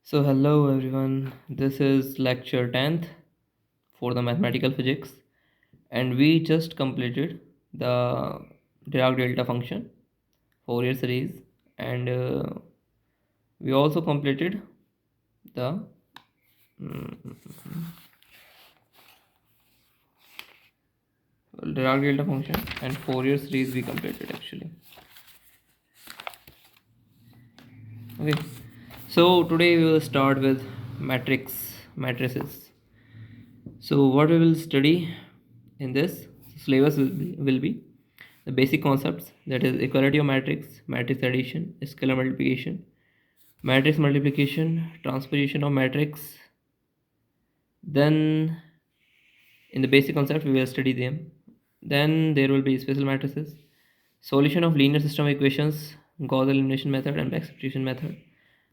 So hello everyone, this is lecture 10th for the mathematical physics, and we just completed the Dirac delta function Fourier series, and we also completed the Dirac delta function and Fourier series we completed actually. Okay, so today we will start with matrices. So what we will study in this syllabus will be the basic concepts, that is equality of matrix, matrix addition, scalar multiplication, matrix multiplication, transposition of matrix. Then in the basic concept we will study them. Then there will be special matrices, solution of linear system equations, Gauss elimination method and back substitution method.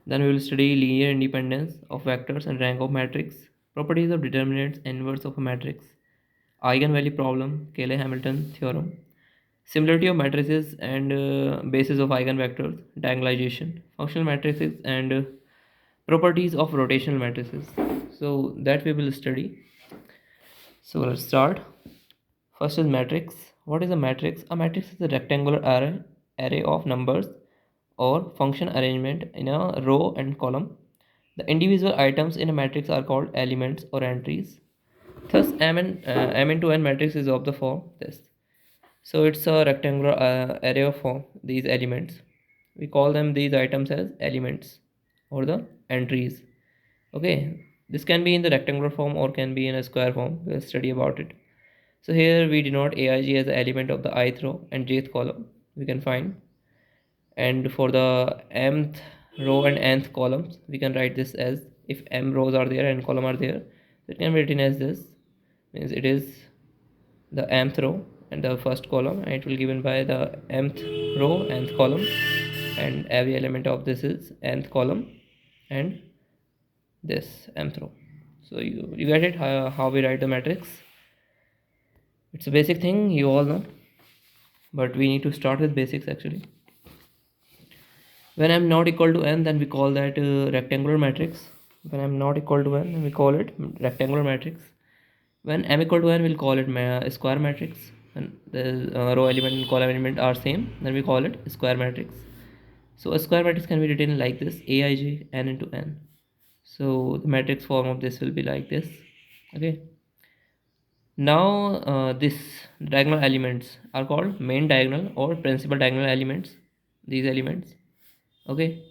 Then we will study linear independence of vectors and rank of matrix, properties of determinants and inverse of a matrix, eigenvalue problem, Cayley-Hamilton theorem, similarity of matrices and basis of eigenvectors, diagonalization, functional matrices and properties of rotational matrices. So that we will study. So let's start. First is matrix. What is a matrix? A matrix is a rectangular array of numbers or function arrangement in a row and column. The individual items in a matrix are called elements or entries. Thus, M into N matrix is of the form this. So it's a rectangular array of these elements. We call them these items as elements or the entries. Okay, this can be in the rectangular form or can be in a square form. We'll study about it. So here we denote aij as the element of the ith row and jth column we can find. And for the mth row and nth columns, we can write this as, if m rows are there and column are there, it can be written as this, means it is the mth row and the first column, and it will given by the mth row nth column, and every element of this is nth column and this mth row. So you get it, how we write the matrix. It's a basic thing you all know, but we need to start with basics actually. When m not equal to n, then we call that rectangular matrix. When m not equal to n, then we call it rectangular matrix. When m equal to n, we'll call it square matrix. When the row element and column element are same, then we call it square matrix. So a square matrix can be written like this: aij n into n. So the matrix form of this will be like this. Okay. Now this diagonal elements are called main diagonal or principal diagonal elements. These elements. Okay,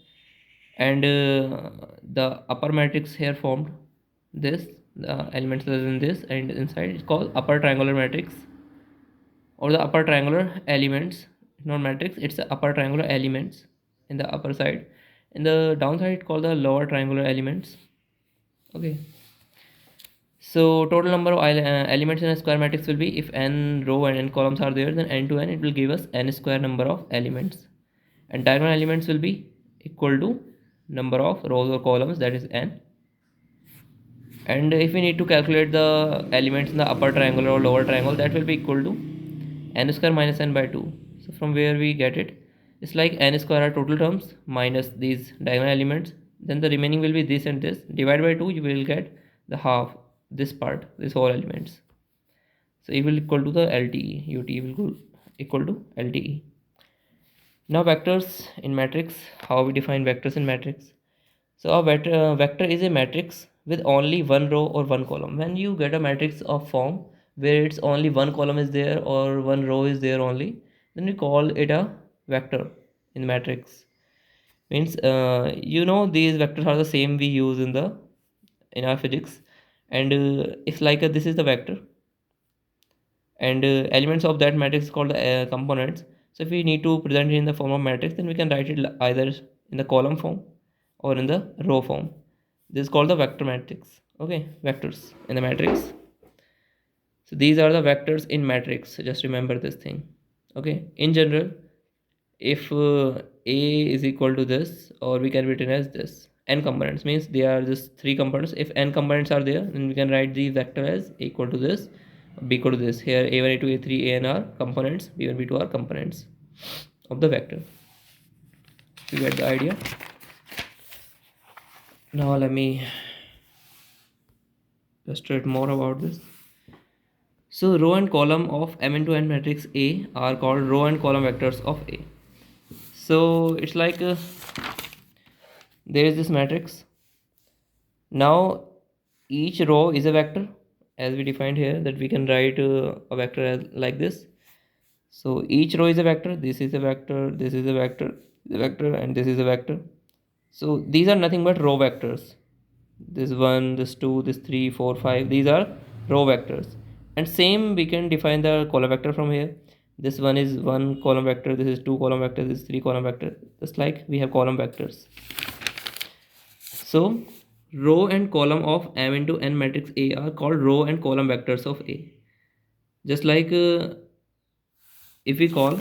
and the upper matrix here formed this, the elements are in this, and inside it's called upper triangular matrix or the upper triangular elements, not matrix, it's the upper triangular elements in the upper side. In the downside it's called the lower triangular elements. Okay, so total number of elements in a square matrix will be, if n row and n columns are there, then n to n it will give us n square number of elements, and diagonal elements will be equal to number of rows or columns, that is n. And if we need to calculate the elements in the upper triangle or lower triangle, that will be equal to n square minus n by 2. So from where we get it, it's like n square are total terms minus these diagonal elements, then the remaining will be this and this, divide by 2, you will get the half, this part, this all elements. So it will equal to the LTE, UT will equal to LTE. Now vectors in matrix, how we define vectors in matrix. So a vector is a matrix with only one row or one column. When you get a matrix of form where it's only one column is there or one row is there only, then we call it a vector in matrix. Means these vectors are the same we use in our physics, and it's like this is the vector, and elements of that matrix is called the components. So if we need to present it in the form of matrix, then we can write it either in the column form or in the row form. This is called the vector matrix. Okay, vectors in the matrix. So these are the vectors in matrix. So just remember this thing. Okay, in general, if a is equal to this, or we can written as this, n components, means they are just three components. If n components are there, then we can write the vector as equal to this, b equal to this. Here a1, a2, a3, an are components, b1, b2 are components of the vector. You get the idea. Now let me illustrate more about this. So row and column of m into n matrix A are called row and column vectors of A. So it's like there is this matrix. Now each row is a vector, as we defined here, that we can write a vector as like this. So each row is a vector, this is a vector, this is a vector, the vector, and this is a vector. So these are nothing but row vectors. This 1, this 2, this 3, 4, 5, these are row vectors. And same we can define the column vector from here. This one is 1 column vector, this is 2 column vector, this is 3 column vector. Just like we have column vectors. So row and column of m into n matrix A are called row and column vectors of A. Just like if we call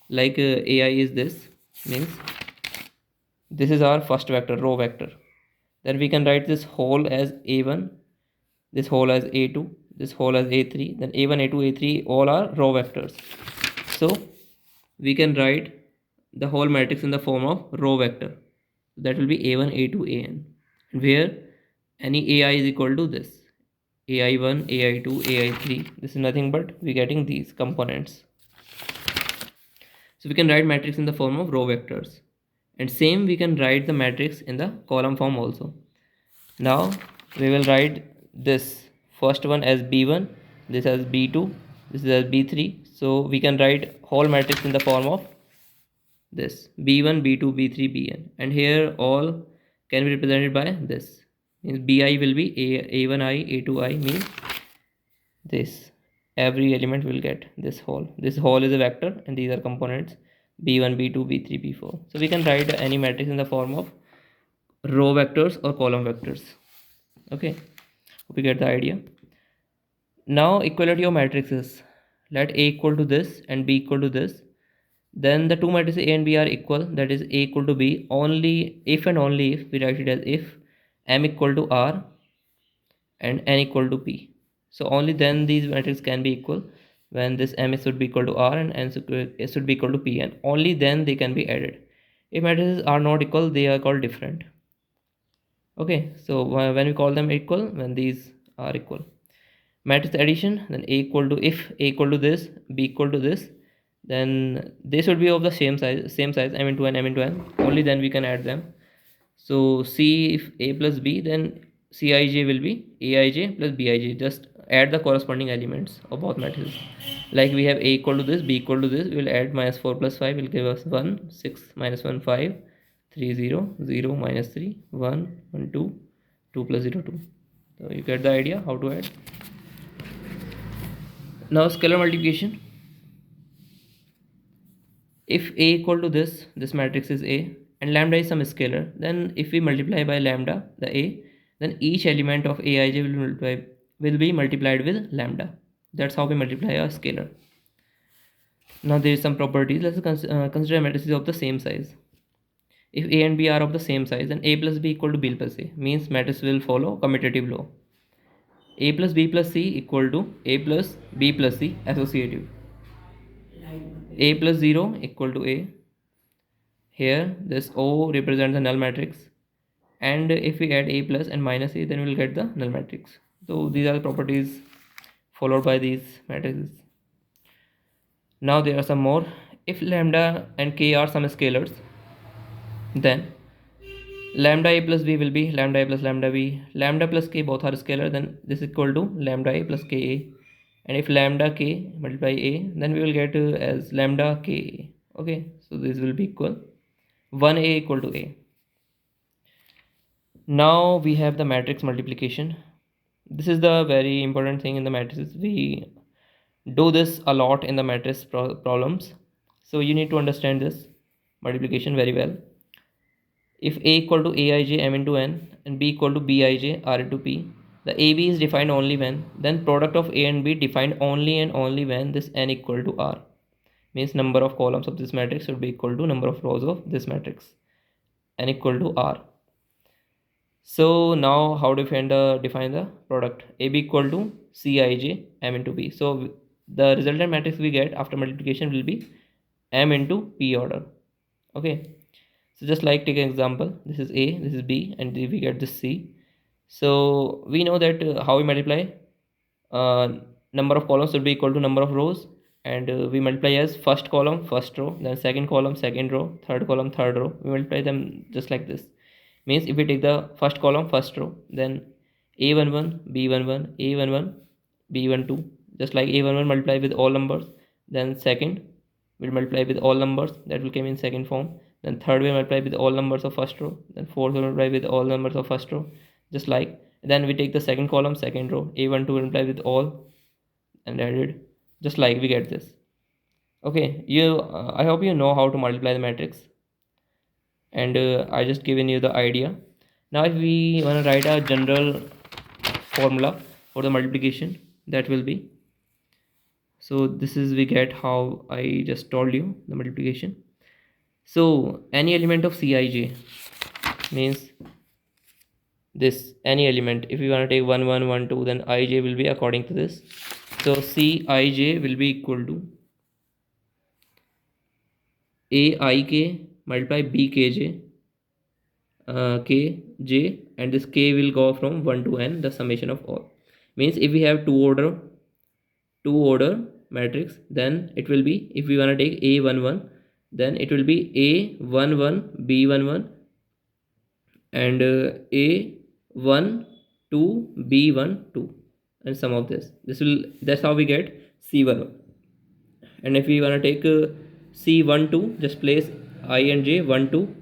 like AI is this, means this is our first vector, row vector. Then we can write this whole as A1, this whole as A2, this whole as A3, then A1, A2, A3 all are row vectors. So we can write the whole matrix in the form of row vector. That will be A1, A2, AN, where any AI is equal to this AI1, AI2, AI3. This is nothing but we getting these components. So we can write matrix in the form of row vectors, and same we can write the matrix in the column form also. Now we will write this first one as B1, this as B2, this is as B3. So we can write whole matrix in the form of this B1, B2, B3, Bn, and here all can be represented by this. Means Bi will be A1i, A2i, means this. Every element will get this whole. This whole is a vector, and these are components B1, B2, B3, B4. So we can write any matrix in the form of row vectors or column vectors. Okay, hope you get the idea. Now equality of matrices. Let A equal to this and B equal to this. Then the two matrices A and B are equal. That is A equal to B only if and only if we write it as if M equal to R and N equal to P. So only then these matrices can be equal, when this M should be equal to R and N should be equal to P, and only then they can be added. If matrices are not equal, they are called different. Okay, so when we call them equal, when these are equal. Matrix addition, then A equal to, if A equal to this, B equal to this, then they should be of the same size, M into N, M into N. Only then we can add them. So C, if A plus B, then Cij will be Aij plus Bij. Just add the corresponding elements of both matrices. Like we have A equal to this, B equal to this, we will add minus 4 plus 5 will give us 1, 6 minus 1, 5, 3, 0, 0 minus 3, 1, 1, 2, 2 plus 0, 2. So you get the idea how to add. Now scalar multiplication. If A equal to this matrix is A, and lambda is some scalar, then if we multiply by lambda the A, then each element of Aij will be multiplied with lambda. That's how we multiply a scalar. Now there is some properties. Let's consider matrices of the same size. If A and B are of the same size, then A plus B equal to B plus A, means matrix will follow commutative law. A plus B plus C equal to A plus B plus C associative. A plus 0 equal to A. Here this O represents the null matrix, and if we add A plus and minus A, then we will get the null matrix. So these are the properties followed by these matrices. Now there are some more. If lambda and k are some scalars, then lambda A plus B will be lambda A plus lambda B. Lambda plus k both are scalar, then this is equal to lambda A plus ka. And if lambda k multiply A, then we will get as lambda ka. Okay, so this will be equal 1A equal to A. Now we have the matrix multiplication. This is the very important thing in the matrices. We do this a lot in the matrix problems. So you need to understand this multiplication very well. If A equal to Aij M into N and B equal to Bij R into P, the AB is defined only when, then product of A and B defined only and only when this N equal to R. Means number of columns of this matrix should be equal to number of rows of this matrix. N equal to R. So now how to define the product? AB equal to Cij M into P. So the resultant matrix we get after multiplication will be M into P order. Okay. So just like take an example, this is A, this is B, and we get this C. So we know that how we multiply. uh, Number of columns will be equal to number of rows, and we multiply as first column first row, then second column second row, third column third row. We multiply them just like this. Means if we take the first column first row, then a11 b11 a11 b12, just like a11 multiply with all numbers, then second will multiply with all numbers that will come in second form, then third will multiply with all numbers of first row, then fourth will multiply with all numbers of first row, just like. Then we take the second column second row, a12 will multiply with all and added, just like we get this. Okay, I hope you know how to multiply the matrix, and I just given you the idea. Now if we want to write a general formula for the multiplication, that will be, so this is we get how I just told you the multiplication. So any element of Cij means this, any element, if you want to take 1 1 1 2, then ij will be according to this. So Cij will be equal to aik multiply bkj kj, and this k will go from 1 to n, the summation of all. Means if we have two order matrix, then it will be, if we want to take a11, then it will be a11 b11 and a12 b12, and sum of this will, that's how we get c11. And if we want to take c12, just place I and j 1 2,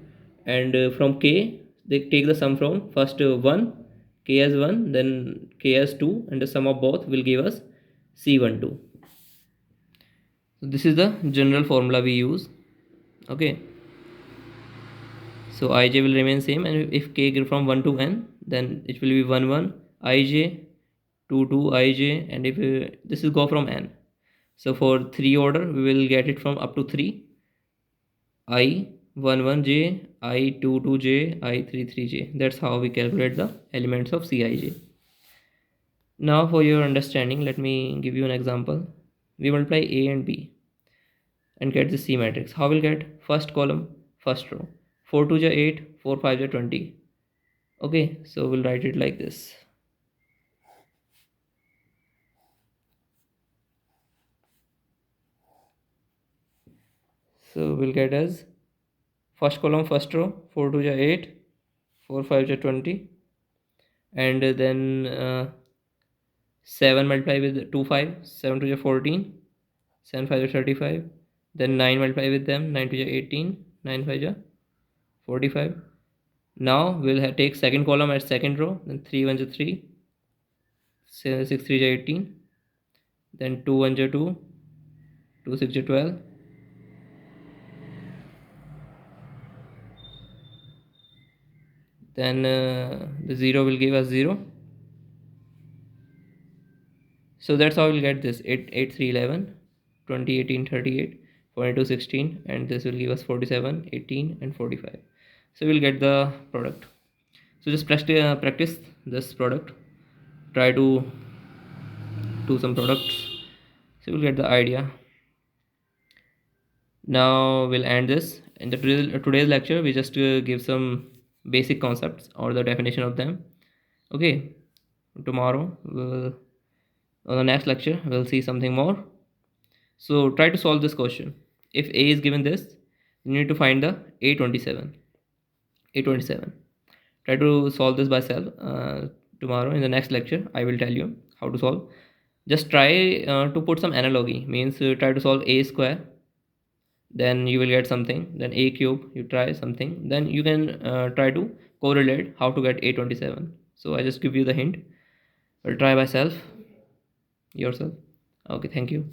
and from k they take the sum from first 1, k as 1, then k as 2, and the sum of both will give us c12. So this is the general formula we use. Okay, so ij will remain same, and if k grew from 1 to n, then it will be 1 1 ij, 2 2 ij, and if this will go from n. So for 3 order we will get it from up to 3, I 1 1 j, I 2 2 j, I 3 3 j. That's how we calculate the elements of Cij. Now for your understanding, let me give you an example. We multiply A and B and get the C matrix. How we'll get? First column first row, 4 2 j 8, 4 5 j 20. Okay, so we'll write it like this. So we'll get as first column first row, 4 2 j 8, 4 5 j 20, and then 7 multiply with 2 5, 7 to the 14, 7 5 is 35, then 9 multiply with them, 9 to the 18, 9 5 is 45. Now we'll take second column at second row, then 3 1 is 3, 6 3 is 18, then 2 1 is 2, 2 6 is 12, then the 0 will give us 0. So that's how we'll get this 8 8 3 11, 20 18 38, 42 16, and this will give us 47 18 and 45. So we'll get the product. So just practice this product, try to do some products, so we'll get the idea. Now we'll end this. In the today's lecture we just give some basic concepts or the definition of them. Okay, tomorrow on the next lecture we'll see something more. So try to solve this question. If A is given this, you need to find the A27. Try to solve this by self. Tomorrow in the next lecture I will tell you how to solve. Just try to put some analogy, means try to solve a square, then you will get something, then a cube, you try something, then you can try to correlate how to get A27. So I just give you the hint, but try by yourself. Okay, thank you.